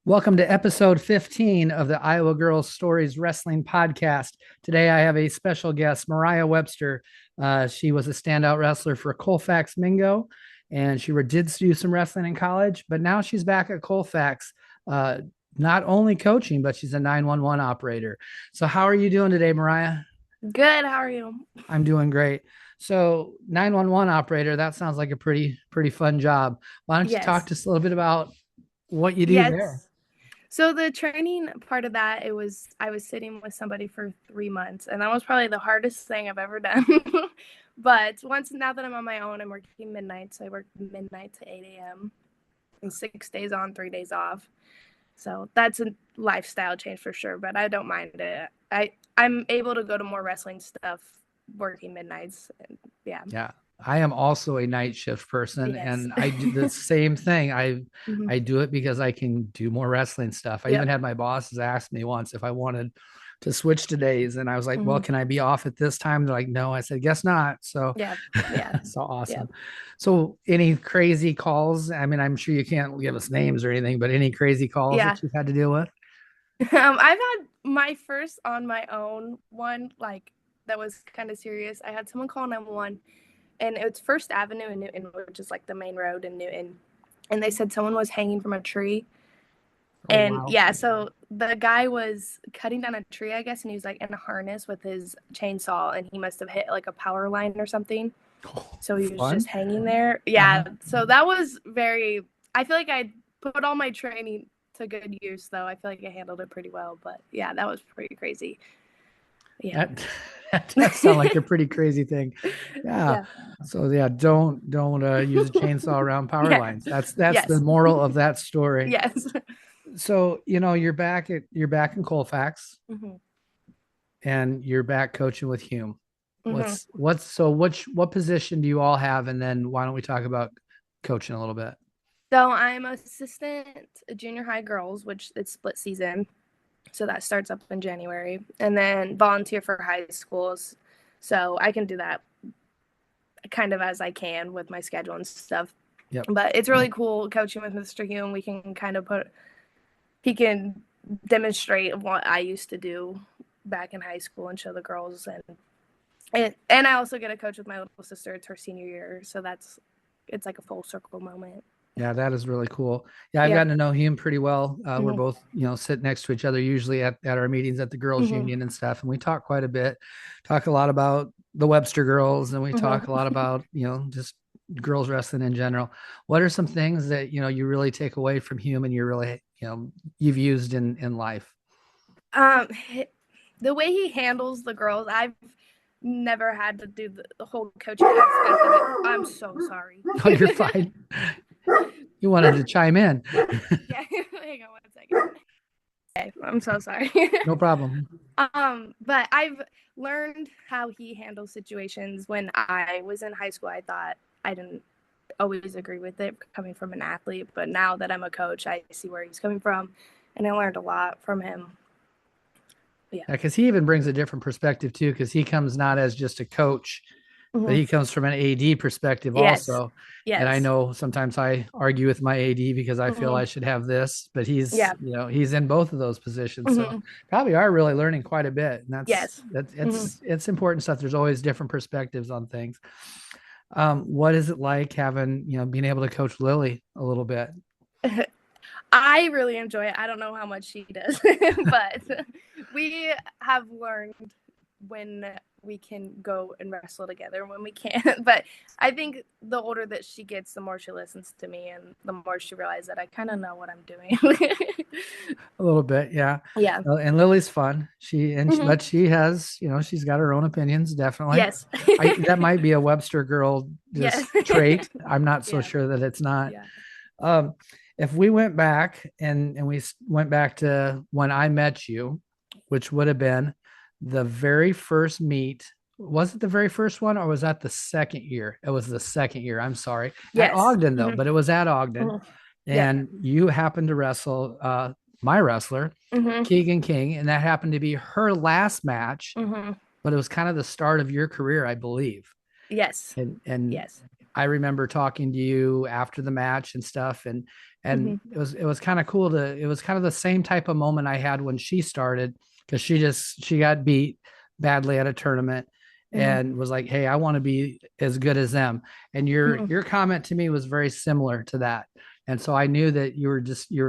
Welcome to episode 15 of the Iowa Girls Stories Wrestling Podcast. Today I have a special guest, Mariah Webster. She was a standout wrestler for Colfax Mingo, and she did do some wrestling in college, but now she's back at Colfax, uh, not only coaching, but she's a 911 operator. So, how are you doing today, Mariah? Good. How are you? I'm doing great. So, 911 operator, that sounds like a pretty fun job. Why don't you talk Yes. to us a little bit about what you do there? Yes. So the training part of that, I was sitting with somebody for 3 months, and that was probably the hardest thing I've ever done. But now that I'm on my own, I'm working midnight, so I work midnight to 8 a.m. and 6 days on, 3 days off. So that's a lifestyle change for sure, but I don't mind it. I'm able to go to more wrestling stuff working midnights. And yeah. Yeah. I am also a night shift person Yes. and I do the same thing. Mhm. I do it because I can do more wrestling stuff. I even Yep. had my bosses ask me once if I wanted to switch to days and I was like, "Well, Hmm. can I be off at this time?" They're like, "No." I said, "Guess not." So Yeah. Yeah. so Yeah. awesome. So any crazy calls? I mean, I'm sure you can't give us names or anything, but any crazy calls Yeah. that you've had to deal with? I've had my first on my own one, like that was kind of serious. I had someone call 911, and it's First Avenue in Newton, which is like the main road in Newton. And they said someone was hanging from a tree. Oh And wow. yeah, so the guy was cutting down a tree, I guess, and he was like in a harness with his chainsaw, and he must have hit like a power line or something. Oh, So he was fun. just hanging there. Yeah, Uh-huh. so that was very, I feel like I put all my training to good use, though. I feel like I handled it pretty well, but yeah, that was pretty crazy. Yeah. That that does sound like a pretty crazy thing. Yeah. Yeah. So yeah, don't use a chainsaw around power Yeah. lines. That's the Yes. moral of that story. Yes. So, you're back in Colfax Hmm. and you're back coaching with Hume. Hmm. What position do you all have? And then why don't we talk about coaching a little bit? So I'm assistant junior high girls, which it's split season. So that starts up in January. And then volunteer for high schools. So I can do that kind of as I can with my schedule and stuff. Yep. But it's really cool coaching with Mr. Hume. We can kind of he can demonstrate what I used to do back in high school and show the girls. And I also get a coach with my little sister. It's her senior year. So it's like a full circle moment. Yeah, that is really cool. Yeah, I've Yep. gotten to know him pretty well. We're Mm-hmm. both, sit next to each other usually at our meetings at the girls' Mm-hmm. union and stuff. And we talk quite a bit, talk a lot about the Webster girls, and we talk a lot Mm-hmm. about, just girls wrestling in general. What are some things that, you really take away from him and you're really, you've used in life? Um, the way he handles the girls, I've never had to do the whole coaching aspect of it. I'm so sorry. Oh, you're fine. You wanted to chime in. Yeah, hang on 1 second. Okay, I'm so sorry. No problem. But I've learned how he handles situations. When I was in high school, I thought I didn't always agree with it coming from an athlete, but now that I'm a coach, I see where he's coming from, and I learned a lot from him. But yeah. Yeah, because he even brings a different perspective too, because he comes not as just a coach, but Mm-hmm. he comes from an AD perspective Yes. also. And I Yes. know sometimes I argue with my AD because I feel Mm-hmm. I should have this, but he's, Yeah. he's in both of those positions. So Mm-hmm. probably are really learning quite a bit. And Yes. Mm-hmm. it's important stuff. There's always different perspectives on things. What is it like having, being able to coach Lily a little bit? I really enjoy it. I don't know how much she does, but we have learned when we can go and wrestle together when we can't. But I think the older that she gets, the more she listens to me and the more she realizes that I kind of know what I'm doing. A little bit, yeah. Yeah. And Lily's fun. Mm-hmm. But she has, she's got her own opinions, definitely. Yes. That might be a Webster girl Yes. just trait. I'm not so Yeah. sure that it's not. Yeah. Um, if we went back and we went back to when I met you, which would have been the very first meet. Was it the very first one or was that the second year? It was the second year. I'm sorry. At Yes. Ogden, though, Mm-hmm. but it was at Ogden. Mm-hmm. Yep. And you happened to wrestle my wrestler, Mm-hmm. Keegan King, and that happened to be her last match, Mm-hmm. but it was kind of the start of your career, I believe. Yes. And Yes. I remember talking to you after the match and stuff, and Hmm. it was kind of cool to it was kind of the same type of moment I had when she started because she got beat badly at a tournament Hmm. and was like, hey, I want to be as good as them. And Hmm. your comment to me was very similar to that. And so I knew that you were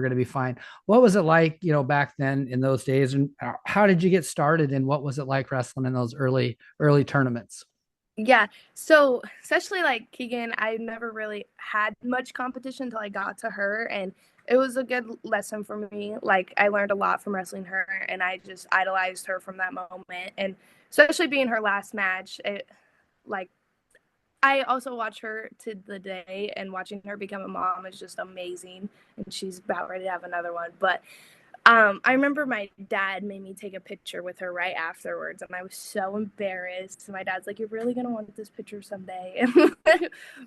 going to be fine. What was it like, back then in those days, and how did you get started, and what was it like wrestling in those early tournaments? Yeah. So especially like Keegan, I never really had much competition until I got to her, and it was a good lesson for me. Like I learned a lot from wrestling her, and I just idolized her from that moment. And especially being her last match, it like I also watch her to the day, and watching her become a mom is just amazing. And she's about ready to have another one. But I remember my dad made me take a picture with her right afterwards, and I was so embarrassed. My dad's like, "You're really gonna want this picture someday."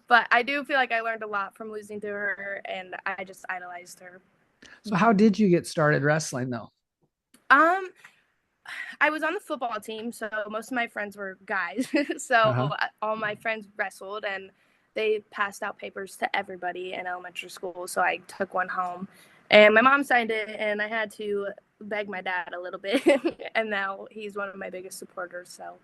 But I do feel like I learned a lot from losing to her, and I just idolized her. So how did you get started wrestling though? Um, I was on the football team, so most of my friends were guys. So Uh-huh. all my friends wrestled, and they passed out papers to everybody in elementary school. So I took one home, and my mom signed it, and I had to beg my dad a little bit. And now he's one of my biggest supporters. So,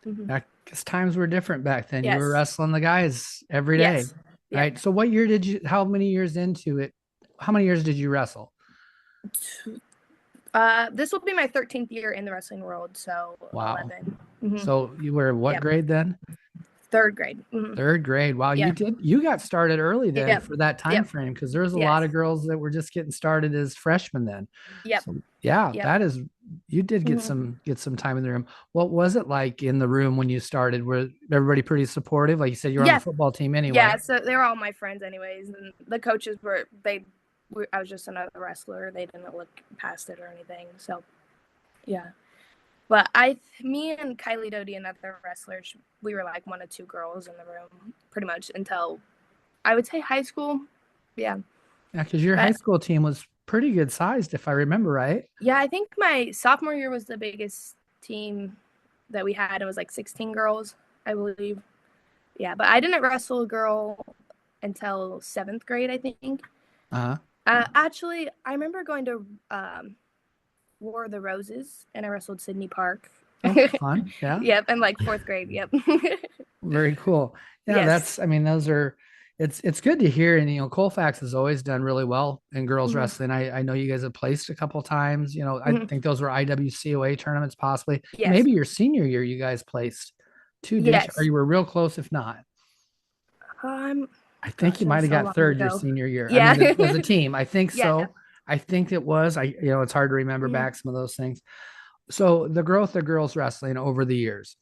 mm-hmm. Yeah, because times were different back then. You were Yes, wrestling the guys every day, yes, yep. right? So what year did you, how many years into it? How many years did you wrestle? This will be my 13th year in the wrestling world, so Wow. 11. Mm-hmm. So you were what Yep, grade then? third grade. Mm-hmm. Third grade. Wow, Yep, you got started early then yep, for that time yep, frame because there was a lot yes, of girls that were just getting started as freshmen then. yep, So yeah, yep. that is you did Mm-hmm. get some time in the room. What was it like in the room when you started? Were everybody pretty supportive? Like you said, you were on the Yeah, football team yeah. anyway. So they were all my friends, anyways, and the coaches were they. I was just another wrestler. They didn't look past it or anything. So yeah, but me and Kylie Doty, another wrestler, we were like one of two girls in the room, pretty much until I would say high school. Yeah, Yeah, because your high but school team was pretty good sized, if I remember right. yeah, I think my sophomore year was the biggest team that we had. It was like 16 girls, I believe. Yeah, but I didn't wrestle a girl until seventh grade, I think. Uh-huh. Actually, I remember going to War of the Roses, and I wrestled Sydney Park. Oh, fun. Yeah. Yep, and like fourth grade. Yep. Very cool. Yeah, Yes. that's I mean, those are it's good to hear. And Colfax has always done really well in girls Hmm. wrestling. I know you guys have placed a couple times. I Hmm. think those were IWCOA tournaments, possibly. Yes. Maybe your senior year you guys placed two, didn't you? Or Yes. you were real close, if not. Um. I think you Gosh, it might was have so got long third your ago. senior year. I Yeah. mean, as a team, I think Yeah. so. I think it was. It's hard to remember Hmm. back some of those things. So the growth of girls wrestling over the years.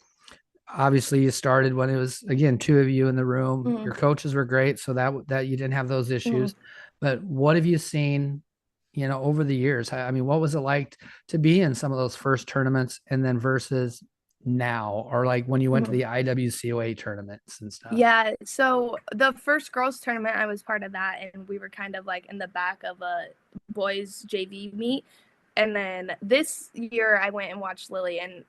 Obviously, you started when it was again two of you in the room. Hmm. Your coaches were great, so that you didn't have those Hmm. issues. But what have you seen, over the years? I mean, what was it like to be in some of those first tournaments and then versus now, or like when you went to Hmm. the IWCOA tournaments and stuff? Yeah. So the first girls tournament, I was part of that, and we were kind of like in the back of a boys JV meet. And then this year, I went and watched Lily, and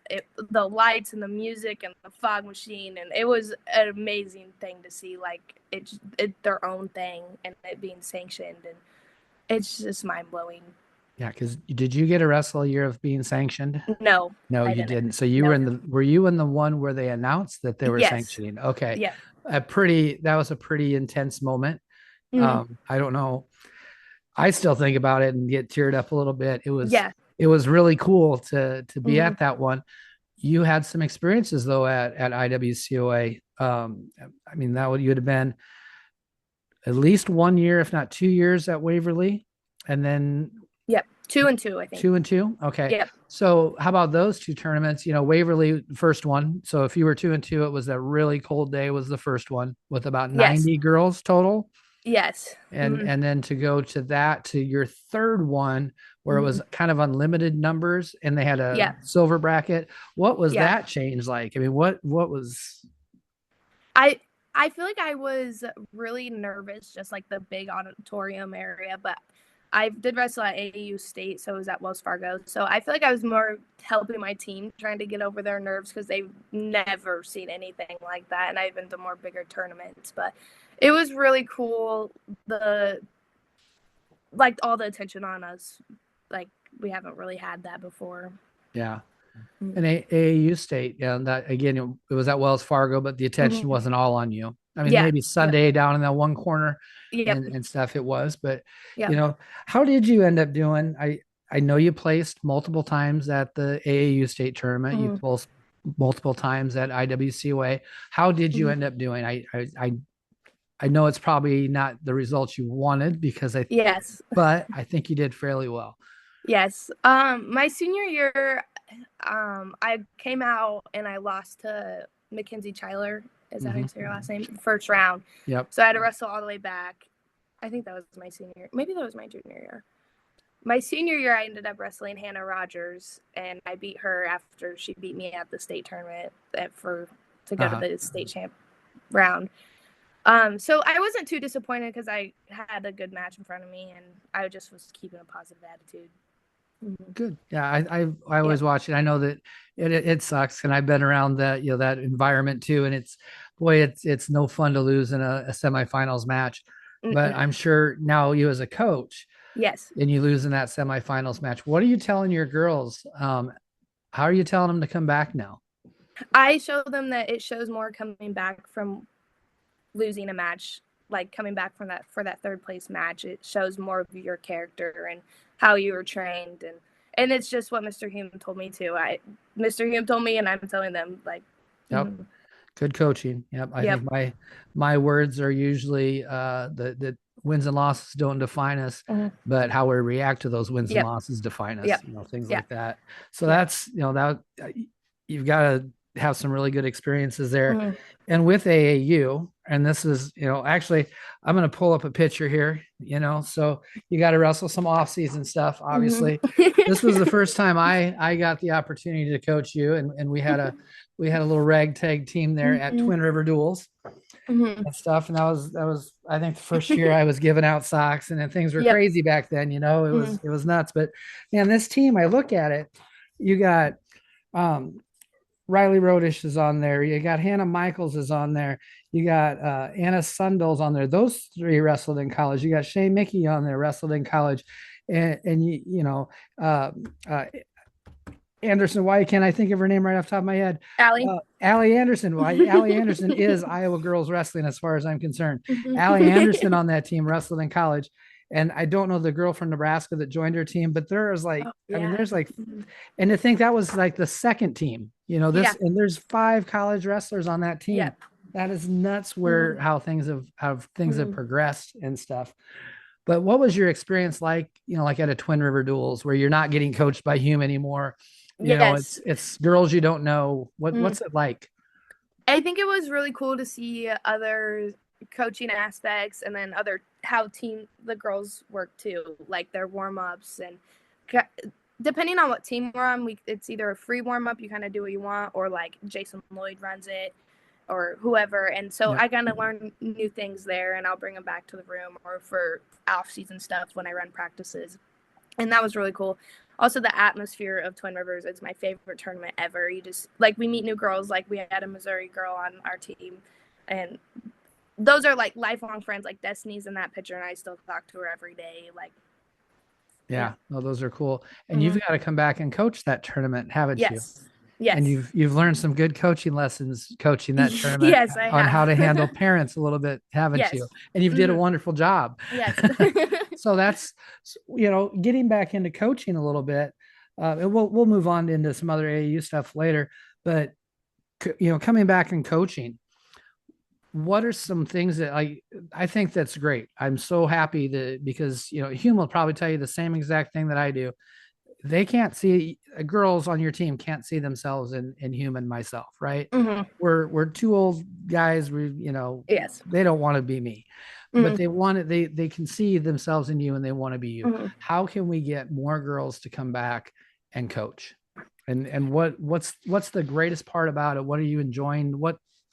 the lights and the music and the fog machine, and it was an amazing thing to see. Like it their own thing, and it being sanctioned, and it's just mind blowing. Yeah, because did you get a wrestle year of being sanctioned? No, No, I you didn't. didn't. So you were No. in were you in the one where they announced that they were Yes. sanctioning? Okay. Yeah. That was a pretty intense moment. Mm-hmm. I don't know. I still think about it and get teared up a little bit. Yeah. It was really cool to be Mm-hmm. at that one. You had some experiences though at IWCOA. I mean that would you'd have been at least 1 year, if not 2 years at Waverly, and then Yep. 2-2, I think. 2-2. Okay. Yep. So how about those two tournaments? Waverly first one. So if you were 2-2, it was a really cold day was the first one with about Yes. 90 girls total. Yes. And Mm-hmm. and then to go to that to your third one where it Mm-hmm. was kind of unlimited numbers and they had a Yeah. silver bracket. What was Yeah. that change like? I mean, what was I I feel like I was really nervous, just like the big auditorium area, but I did wrestle at AAU State, so it was at Wells Fargo. So I feel like I was more helping my team, trying to get over their nerves because they've never seen anything like that, and I've been to more bigger tournaments. But it was really cool. All the attention on us, like we haven't really had that before. Yeah. And AAU State, yeah, that again, it was at Wells Fargo, but the attention wasn't all on you. I mean, maybe Sunday down in that one corner and stuff it was, but how did you end up doing? I know you placed multiple times at the AAU State tournament. You placed multiple times at IWCOA. How did you end up doing? I know it's probably not the results you wanted because but I think you did fairly well. Yes. My senior year, I came out and I lost to Mackenzie Chyler. Is that how you say your last name? First round. Yep. So I had to wrestle all the way back. I think that was my senior year. Maybe that was my junior year. My senior year, I ended up wrestling Hannah Rogers, and I beat her after she beat me at the state tournament to go to the state champ round. So I wasn't too disappointed because I had a good match in front of me, and I just was keeping a positive attitude. Good. Yeah, I always watch it. I know that it sucks, and I've been around that that environment too. And it's no fun to lose in a semifinals match. But I'm sure now you as a coach, yes, and you lose in that semifinals match. What are you telling your girls? How are you telling them to come back now? I show them that it shows more coming back from losing a match, like coming back from that for that third place match. It shows more of your character and how you were trained, and it's just what Mr. Hume told me too. Mr. Hume told me, and I'm telling them like. Yep. Good coaching. Yep. I think my words are usually the wins and losses don't define us, but how we react to those wins and losses define us. Things like that. So that's that you've got to have some really good experiences there. And with AAU, and this is, actually, I'm going to pull up a picture here, so you got to wrestle some off-season stuff. Obviously, this was the first time I got the opportunity to coach you, and we had a little ragtag team there at Twin River Duals and stuff. And that was I think the first year I was giving out socks, and then things were crazy back then. It was nuts. But man, this team, I look at it, you got Riley Rodish is on there. You got Hannah Michaels is on there. You got Anna Sundell's on there. Those three wrestled in college. You got Shay Mickey on there, wrestled in college. And Anderson, why can't I think of her name right off the top of my head? Allie Anderson. Why Allie Anderson is Iowa girls wrestling as far as I'm concerned. Allie Anderson on that team wrestled in college. And I don't know the girl from Nebraska that joined her team, but there's and to think that was like the second team, and there's 5 college wrestlers on that team. Yeah. That is nuts how things have progressed and stuff. But what was your experience like, like at a Twin River Duals where you're not getting coached by Hume anymore? It's girls you don't know. What's it like? I think it was really cool to see other coaching aspects, and then how the girls work too, like their warm-ups, and depending on what team we're on, it's either a free warm-up, you kind of do what you want, or like Jason Lloyd runs it or whoever. And so I kind of learn new things there, and I'll bring them back to the room or for off-season stuff when I run practices. And that was really cool. Also, the atmosphere of Twin Rivers, it's my favorite tournament ever. You just we meet new girls. Like we had a Missouri girl on our team, and those are like lifelong friends. Like Destiny's in that picture, and I still talk to her every day. No, those are cool. And you've got to come back and coach that tournament, haven't you? Yes. And you've learned some good coaching lessons coaching that tournament. Yes, I have. On how to handle parents a little bit, haven't you? And you've did a wonderful job. Yes. So that's getting back into coaching a little bit. And we'll move on into some other AAU stuff later. But coming back and coaching, what are some things that I think that's great. I'm so happy because Hume will probably tell you the same exact thing that I do. They can't see girls on your team can't see themselves in Hume and myself, right? We're 2 old guys. They don't want to be me, but they can see themselves in you, and they want to be you. How can we get more girls to come back and coach? And what's the greatest part about it? What are you enjoying?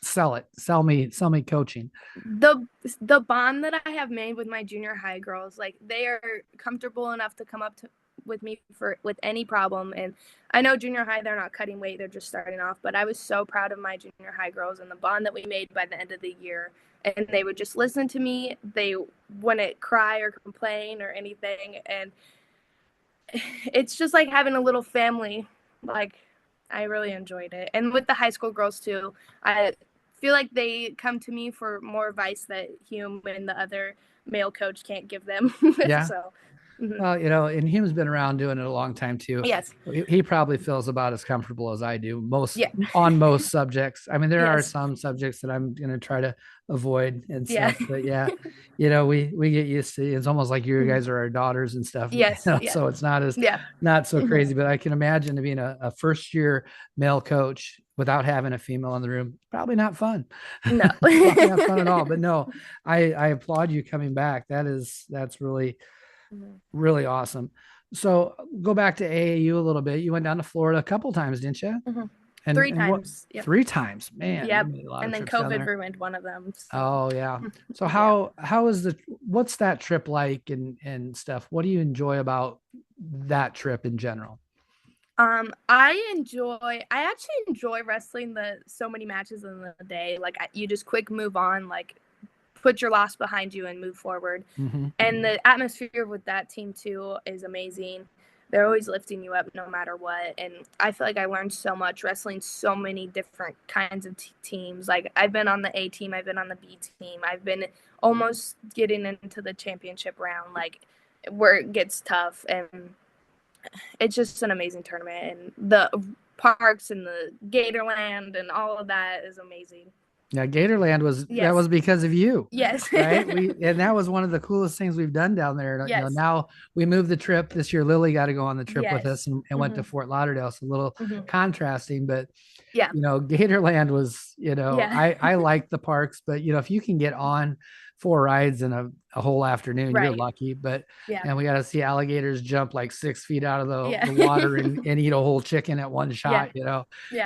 Sell me coaching. The bond that I have made with my junior high girls, like they are comfortable enough to come up to with me with any problem. And I know junior high, they're not cutting weight, they're just starting off, but I was so proud of my junior high girls and the bond that we made by the end of the year. And they would just listen to me. They wouldn't cry or complain or anything. And it's just like having a little family. Like, I really enjoyed it. And with the high school girls too, I feel like they come to me for more advice that Hume and the other male coach can't give them. Yeah. So Well, and Hume's been around doing it a long time too. yes. He probably feels about as comfortable as I do Yeah. on most subjects. I mean, there are Yes. some subjects that I'm going to try to avoid and Yeah. stuff, but yeah, we get used to it. It's almost like you guys are our daughters and stuff. Yes. Yeah. So it's not as Yeah. not so crazy, but I can imagine being a first year male coach without having a female in the room, probably not fun. No. Probably not fun at all. But no, I applaud you coming back. That's really really awesome. So go back to AAU a little bit. You went down to Florida a couple times, didn't you? Mm-hmm. And, three and what, times. Yep. 3 times, man. Yep. And And then COVID ruined one of them. So. Oh yeah. So how is what's that trip like and stuff? What do you enjoy about that trip in general? I actually enjoy wrestling so many matches in the day. Like you just quick move on, like put your loss behind you and move forward. Mm-hmm. And the atmosphere with that team too is amazing. They're always lifting you up no matter what. And I feel like I learned so much wrestling so many different kinds of teams. Like I've been on the A team, I've been on the B team, I've been almost getting into the championship round, like where it gets tough. And it's just an amazing tournament. And the parks and the Gatorland and all of that is amazing. Yeah, Gatorland that was because of you. Yes. Right. And that was one of the coolest things we've done down there. Yes. Now we moved the trip this year. Lily got to go on the trip with us and went to Fort Lauderdale. So a little contrasting, but yeah, Gatorland was, I like the parks, but if you can get on 4 rides in a whole afternoon, you're lucky. But and we got to see alligators jump like 6 feet out of the water and eat a whole chicken at one shot,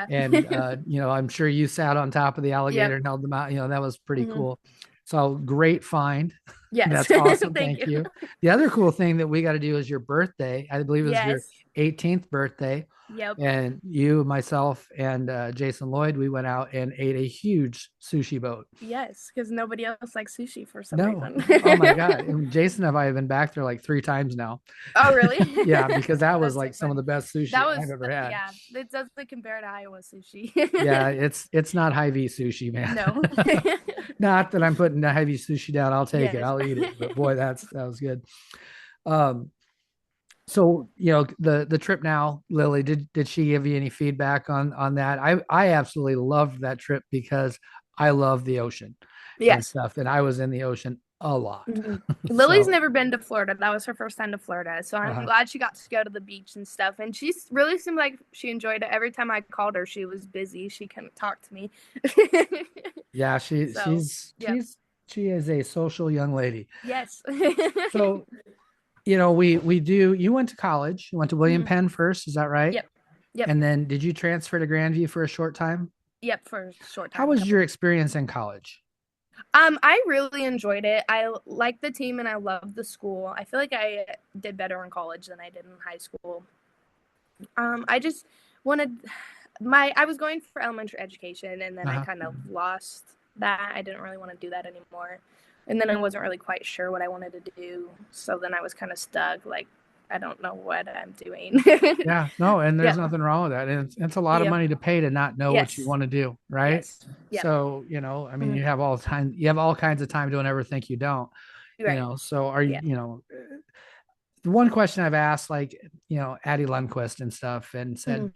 and I'm sure you sat on top of the alligator and held them out. That was pretty cool. So great find. Yes. That's awesome. Thank you. The other cool thing that we got to do is your birthday. I believe it was your 18th birthday. Yep. And you, myself, and Jason Lloyd, we went out and ate a huge sushi boat. Yes, because nobody else likes sushi for some reason. Oh my God. And Jason and I have been back there like 3 times now. Oh, really? Yeah, because that was like some of the best sushi I've ever had. Yeah, it doesn't compare to Iowa sushi. Yeah, it's not Hy-Vee sushi, man. No. Not that I'm putting the Hy-Vee sushi down. I'll take it. I'll eat it. But boy, that was good. So, the trip now, Lily, did she give you any feedback on that? I absolutely loved that trip because I love the ocean and stuff. And I was in the ocean a lot. Lily's never been to Florida. That was her first time to Florida. So I'm glad she got to go to the beach and stuff. And she really seemed like she enjoyed it. Every time I called her, she was busy. She couldn't talk to me. Yeah, she is a social young lady. Yes. So you went to college. You went to William Penn first. Is that right? Yep. And then did you transfer to Grandview for a short time? Yep, for a short time. How was your experience in college? I really enjoyed it. I liked the team and I loved the school. I feel like I did better in college than I did in high school. I just wanted I was going for elementary education and then I kind of lost that. I didn't really want to do that anymore. And then I wasn't really quite sure what I wanted to do. So then I was kind of stuck, like, I don't know what I'm doing. Yeah, no, and there's nothing wrong with that. And it's a lot of money to pay to not know what you want to do, right? Yes. Yep. So, I mean, you have all kinds of time, don't ever think you don't, so are you, the one question I've asked, like, Addie Lundquist and stuff and said,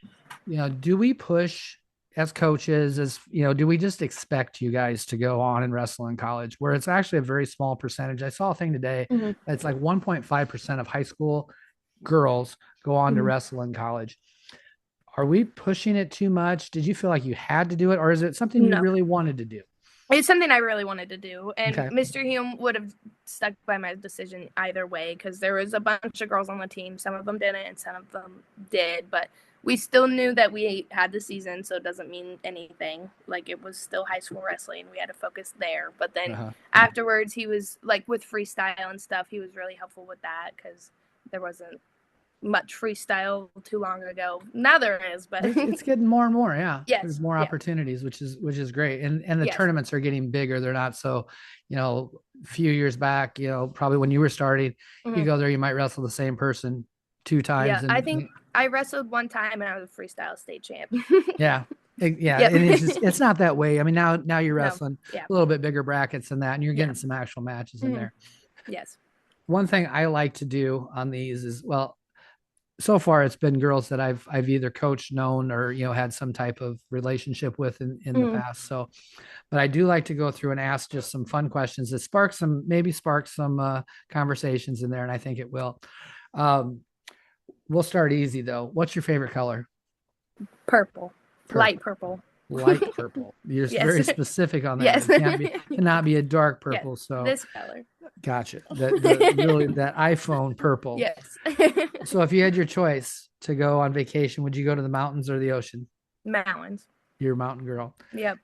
do we push as coaches, do we just expect you guys to go on and wrestle in college where it's actually a very small percentage? I saw a thing today. It's like 1.5% of high school girls go on to wrestle in college. Are we pushing it too much? Did you feel like you had to do it, or is it something you really wanted to do? It's something I really wanted to do. And Mr. Hume would have stuck by my decision either way because there was a bunch of girls on the team. Some of them didn't and some of them did. But we still knew that we had the season, so it doesn't mean anything. Like, it was still high school wrestling. We had to focus there. But then afterwards, he was like with freestyle and stuff. He was really helpful with that because there wasn't much freestyle too long ago. Now there is, but it's getting more and more. Yeah, yes, there's more opportunities, which is great. And the tournaments are getting bigger. They're not so, a few years back, probably when you were starting, you go there, you might wrestle the same person 2 times. Yeah, I think I wrestled one time and I was a freestyle state champ. Yeah. And it's not that way. I mean, now you're wrestling a little bit bigger brackets than that, and you're getting some actual matches in there. Yes. One thing I like to do on these is, well, so far it's been girls that I've either coached, known, or had some type of relationship with in the past. So, but I do like to go through and ask just some fun questions that spark some conversations in there, and I think it will. We'll start easy though. What's your favorite color? Purple. Light purple. Light purple. You're very specific on that. It cannot be a dark purple. Yes. So this color. Gotcha. Really that iPhone purple. Yes. So if you had your choice to go on vacation, would you go to the mountains or the ocean? Mountains. You're a mountain girl. Yep.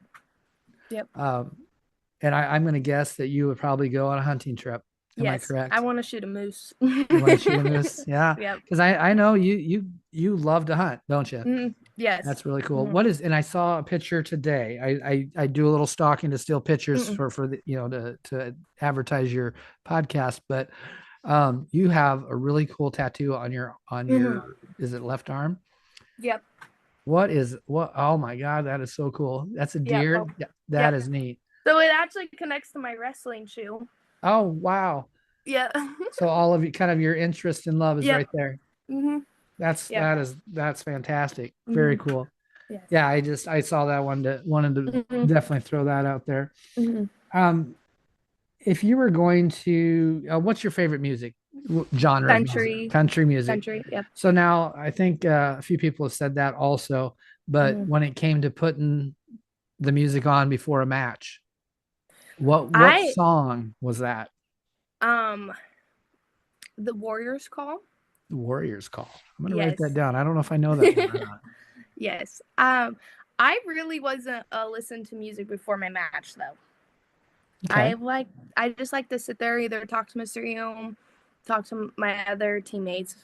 And I'm going to guess that you would probably go on a hunting trip. Am I correct? I want to shoot a moose. You want to shoot a moose? Yeah. Because I know you love to hunt, don't you? Yes. That's really cool. And I saw a picture today. I do a little stalking to steal pictures for the, to advertise your podcast, but you have a really cool tattoo on your is it left arm? Yep. Oh my God, that is so cool. That's a deer. That is neat. So it actually connects to my wrestling shoe. Oh, wow. Yeah. So all of you, kind of your interest and love is right there. That's fantastic. Very cool. Yes. Yeah, I saw that one. Wanted to definitely throw that out there. If you were going to, what's your favorite music genre? Country music. Country. Yep. So now I think a few people have said that also, but when it came to putting the music on before a match, what song was that? The Warriors Call. The Warriors Call. I'm going to write that down. I don't know if I know that one or not. Yes. I really wasn't listen to music before my match though. Okay. I just like to sit there, either talk to Mr. Eom, talk to my other teammates.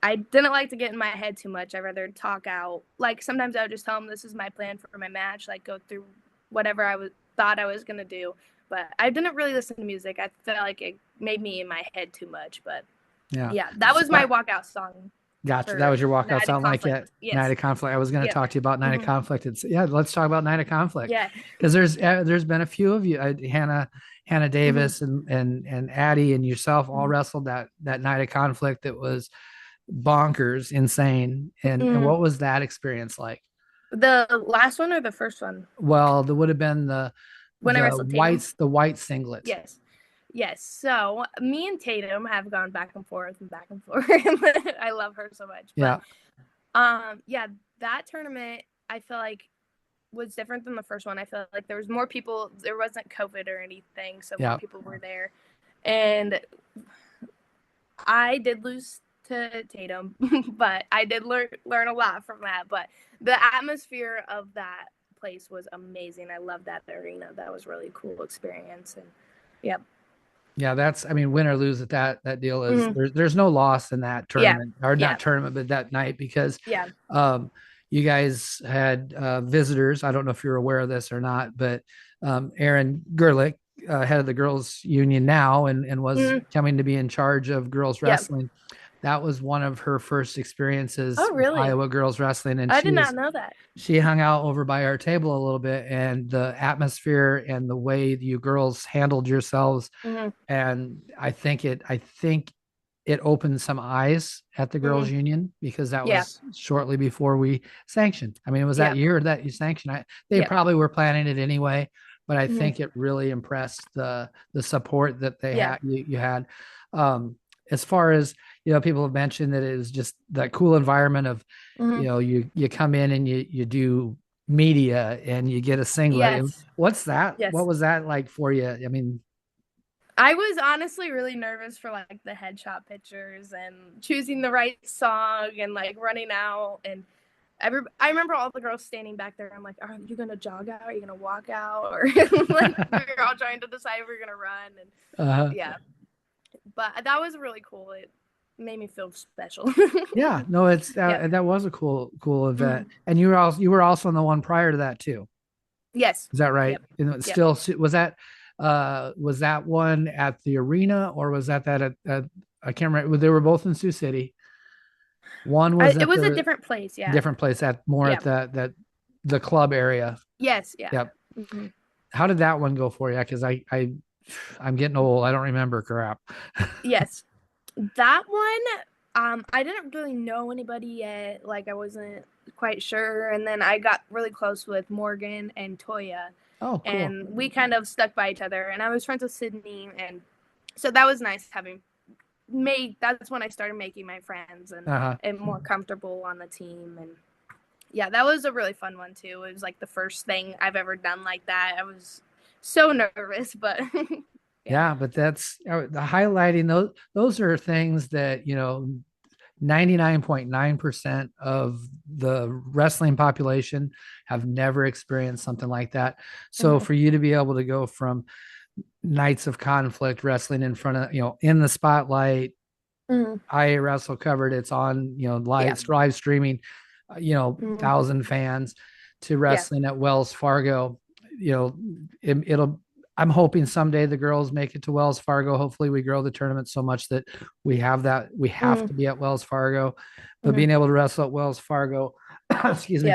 I didn't like to get in my head too much. I'd rather talk out. Like sometimes I would just tell them this is my plan for my match, like go through whatever I thought I was going to do. But I didn't really listen to music. I felt like it made me in my head too much. But yeah, that was my walkout song. Gotcha. That was your walkout song, like it. Yes. Night of Conflict. I was going to talk to you about Night of Conflict. Let's talk about Night of Conflict. Yeah. Because there's been a few of you, Hannah Davis and Addie and yourself all wrestled that Night of Conflict that was bonkers, insane. And what was that experience like? The last one or the first one? Well, there would have been the white singlets. Yes. So me and Tatum have gone back and forth. I love her so much. But, that tournament I feel like was different than the first one. I feel like there was more people. There wasn't COVID or anything, so more people were there. And I did lose to Tatum, but I did learn a lot from that. But the atmosphere of that place was amazing. I love that arena. That was really cool experience. And win or lose at that deal is there's no loss in that tournament or not tournament, but that night, because you guys had visitors. I don't know if you're aware of this or not, but Erin Gerlich, head of the girls union now and was coming to be in charge of girls wrestling. That was one of her first experiences with Iowa girls wrestling. And I did not know that. She hung out over by our table a little bit, and the atmosphere and the way you girls handled yourselves. And I think it opened some eyes at the girls union, because that was shortly before we sanctioned. I mean, it was that year that you sanctioned. They probably were planning it anyway, but I think it really impressed the support that they had. You had, as far as, people have mentioned that it was just that cool environment of, you come in and you do media and you get a singlet. Yes. What's that? Yes. What was that like for you? I mean, I was honestly really nervous for like the headshot pictures and choosing the right song and like running out. And I remember all the girls standing back there. I'm like, are you gonna jog out? Are you gonna walk out? Or like we were all trying to decide if we are gonna run. And Uh-huh. yeah, but that was really cool. It made me feel special. Yeah, no, it's Yep. that was a cool event. Mhm. And you were also on the one prior to that too. Yes. Is that right? Yep. And it Yep. still was that one at the arena, or was that at I can't remember. They were both in Sioux City. One was It at was a the different place. Yeah. different place at more Yeah. at that the club area. Yes. Yeah. Yep. Hmm. How did that one go for you? Because I'm getting old. I don't remember crap. Yes. That one, I didn't really know anybody yet. Like I wasn't quite sure, and then I got really close with Morgan and Toya, Oh, cool. and we kind of stuck by each other. And I was friends with Sydney, and so that was nice having made. That's when I started making my friends Uh-huh. and more comfortable on the team. And yeah, that was a really fun one too. It was like the first thing I've ever done like that. I was so nervous, but yeah. Yeah, but that's the highlighting those are things that, 99.9% of the wrestling population have never experienced something like that. So Mm-hmm. for you to be able to go from nights of conflict wrestling in front of, in the spotlight, Mm-hmm. I wrestle covered, it's on, Yeah. live streaming, Mm-hmm. 1,000 fans to Yeah. wrestling at Wells Fargo, you know, it'll I'm hoping someday the girls make it to Wells Fargo. Hopefully we grow the tournament so much that we have Mm-hmm. to be at Wells Fargo, but Mm-hmm. being able to wrestle at Wells Fargo, excuse me,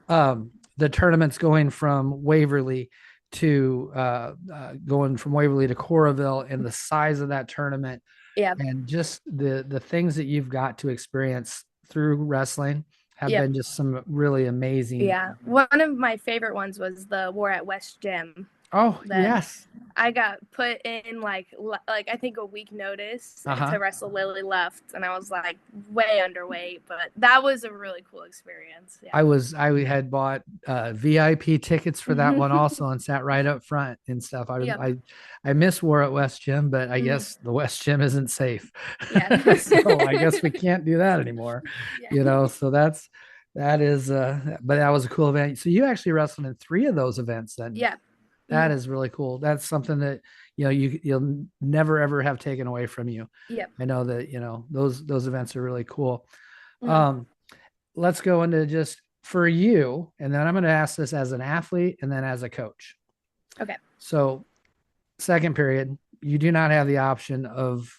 Yep. the tournament's going from Waverly to Coraville, and the size of that tournament Yep. and just the things that you've got to experience through wrestling have Yep. been just some really amazing. Yeah. One of my favorite ones was the War at West Gym. Oh, That yes. I got put in like I think a week notice Uh-huh. to wrestle Lily Left, and I was like way underweight, but that was a really cool experience. Yeah. I had bought VIP tickets for that one also and sat right up front and stuff. Yep. I miss War at West Gym, but I Mhm. guess the West Gym isn't safe. Yeah. So I guess we can't do that anymore. Yeah. So that is but that was a cool event. So you actually wrestled in three of those events then. Yeah. That Mhm. is really cool. That's something that you'll never ever have taken away from you. Yep. I know that those events are really cool. Mhm. Um, let's go into just for you, and then I'm going to ask this as an athlete and then as a coach. Okay. So, second period, you do not have the option of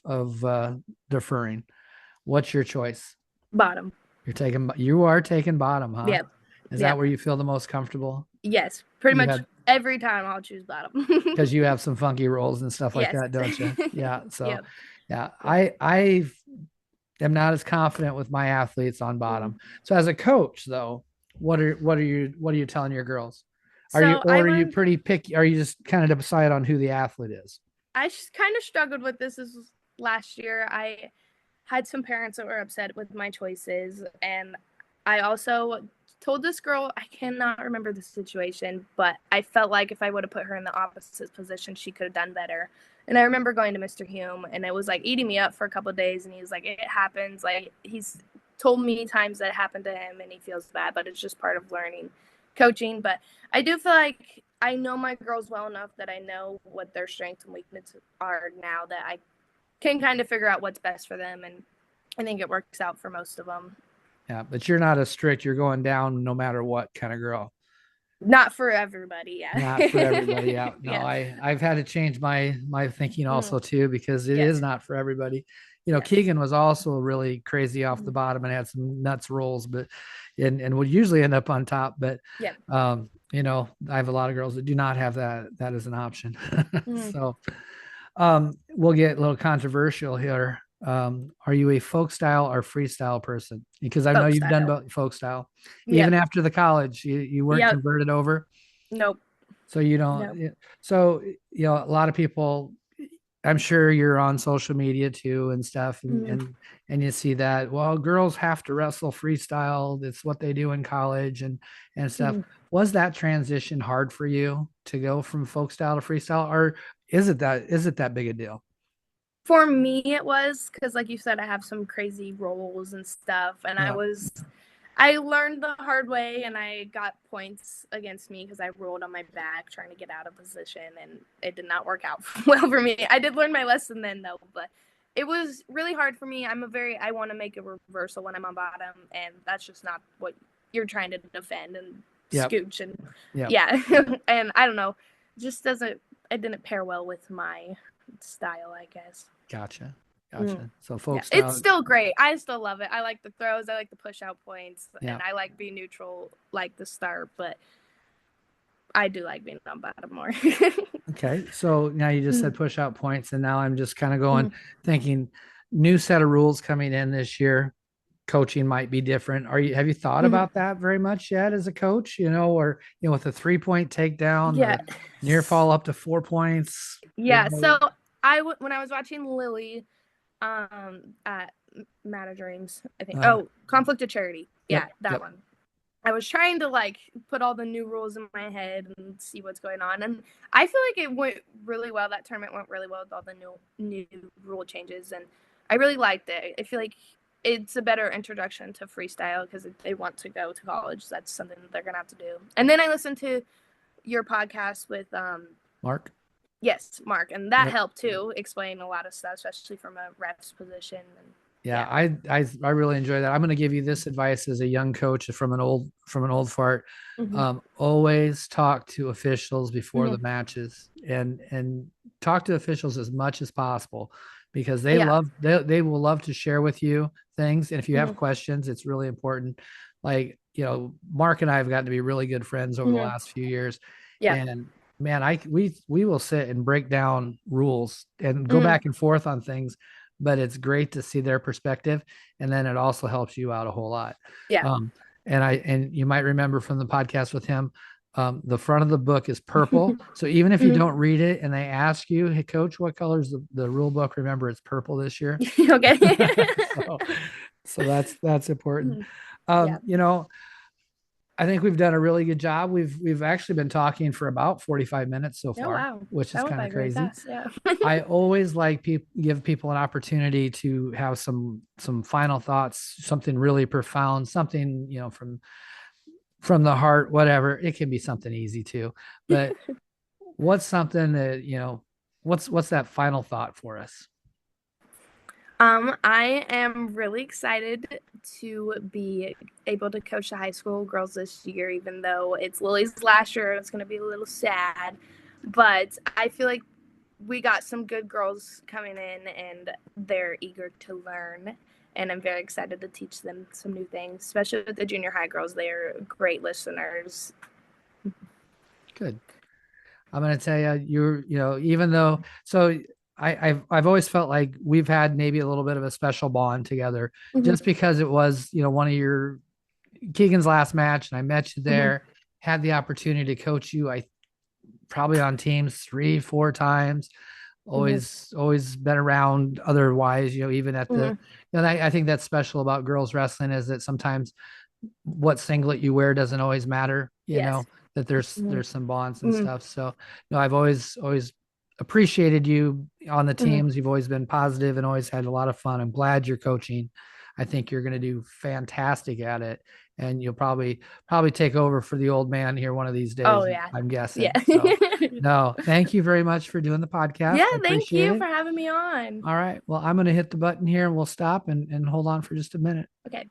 deferring. What's your choice? Bottom. You are taking bottom, huh? Yep. Is that Yep. where you feel the most comfortable? Yes. Pretty You much had every time I'll choose bottom. because you have some funky rolls and stuff like Yes. that, don't you? Yeah. So, Yep. yeah, Yep. I am not as confident with my athletes on Mhm. bottom. So, as a coach, though, what are you telling your girls? So I Are you learned pretty picky? Are you just kind of decide on who the athlete is? I kind of struggled with this last year. I had some parents that were upset with my choices, and I also told this girl, I cannot remember the situation, but I felt like if I would have put her in the opposite position, she could have done better. And I remember going to Mr. Hume, and it was like eating me up for a couple of days, and he was like, it happens. Like he's told me times that it happened to him, and he feels bad, but it's just part of learning coaching. But I do feel like I know my girls well enough that I know what their strengths and weaknesses are now, that I can kind of figure out what's best for them, and I think it works out for most of them. Yeah, but you're not a strict. You're going down no matter what kind of girl. Not for everybody, Not for yeah. everybody out. No, Yeah. I've had to change my thinking Mm. also too because it is Yes. not for everybody. Yes. Keegan was also really crazy off the Mm. bottom and had some nuts rolls, but and would usually end up on top. But Yeah. I have a lot of girls that do not have that as an option. Mm. So we'll get a little controversial here. Are you a folk style or freestyle person? Because I know Folk you've done style. both folk style. Even Yep. after the college, you weren't Yep. converted over. Nope. So you Nope. don't. So a lot of people. I'm sure you're on social media too and stuff, and Mm. and you see that. Well, girls have to wrestle freestyle. It's what they do in college and stuff. Mm. Was that transition hard for you to go from folk style to freestyle, or is it that big a deal? For me, it was because, like you said, I have some crazy roles and stuff, and Yeah. I learned the hard way, and I got points against me because I rolled on my back trying to get out of position, and it did not work out well for me. I did learn my lesson then, though, but it was really hard for me. I want to make a reversal when I'm on bottom, and that's just not what you're trying to defend and Yep. scooch and Yep. yeah, and I don't know, it didn't pair well with my style, I guess. Gotcha. Gotcha. So folks, Yeah. It's still great. I still love it. I like the throws. I like the push out points, and I like being neutral, like the start. But I do like being on bottom more. Okay. So now you just said push out points, and now I'm just kind of going thinking new set of rules coming in this year. Coaching might be different. Have you thought about that very much yet as a coach, or with a 3-point takedown, Yeah. the near fall up to 4 points? Yeah. So when I was watching Lily at Matter Dreams, I think Conflict of Charity. Yeah, that one. I was trying to like put all the new rules in my head and see what's going on, and I feel like it went really well. That tournament went really well with all the new rule changes, and I really liked it. I feel like it's a better introduction to freestyle because if they want to go to college, that's something that they're gonna have to do. And then I listened to your podcast with Mark. Yes, Mark, and that helped too, explain a lot of stuff, especially from a ref's position. And yeah, I really enjoy that. I'm going to give you this advice as a young coach from an old fart. Always talk to officials before the matches, and talk to officials as much as possible, because they will love to share with you things. And if you have questions, it's really important. Like, Mark and I have gotten to be really good friends over the last few years. Yeah. And man, we will sit and break down rules and go back and forth on things, but it's great to see their perspective, and then it also helps you out a whole lot. Yeah. And you might remember from the podcast with him, the front of the book is purple. So even if you don't read it and they ask you, hey coach, what color is the rule book? Remember, it's purple this year. Okay. so that's important. I think we've done a really good job. We've actually been talking for about 45 minutes so far, which is kind of crazy. I always like give people an opportunity to have some final thoughts, something really profound, something, from the heart, whatever. It can be something easy too, but what's something that, what's that final thought for us? I am really excited to be able to coach the high school girls this year, even though it's Lily's last year. It's going to be a little sad, but I feel like we got some good girls coming in, and they're eager to learn, and I'm very excited to teach them some new things, especially with the junior high girls. They're great listeners. Good. I'm going to tell you, even though, so I've always felt like we've had maybe a little bit of a special bond together, just because it was, one of your Keegan's last match, and I met you there, had the opportunity to coach you. I probably on teams 3-4 times, always been around otherwise, even at the, and I think that's special about girls wrestling is that sometimes what singlet you wear doesn't always matter, that there's some bonds and stuff. So, I've always appreciated you on the teams. You've always been positive and always had a lot of fun. I'm glad you're coaching. I think you're going to do fantastic at it, and you'll probably take over for the old man here one of these days. Oh yeah, I'm guessing. Yeah. So, no, thank you very much for doing the podcast. Yeah, thank you for having me on. All right. Well, I'm going to hit the button here and we'll stop and hold on for just a minute. Okay.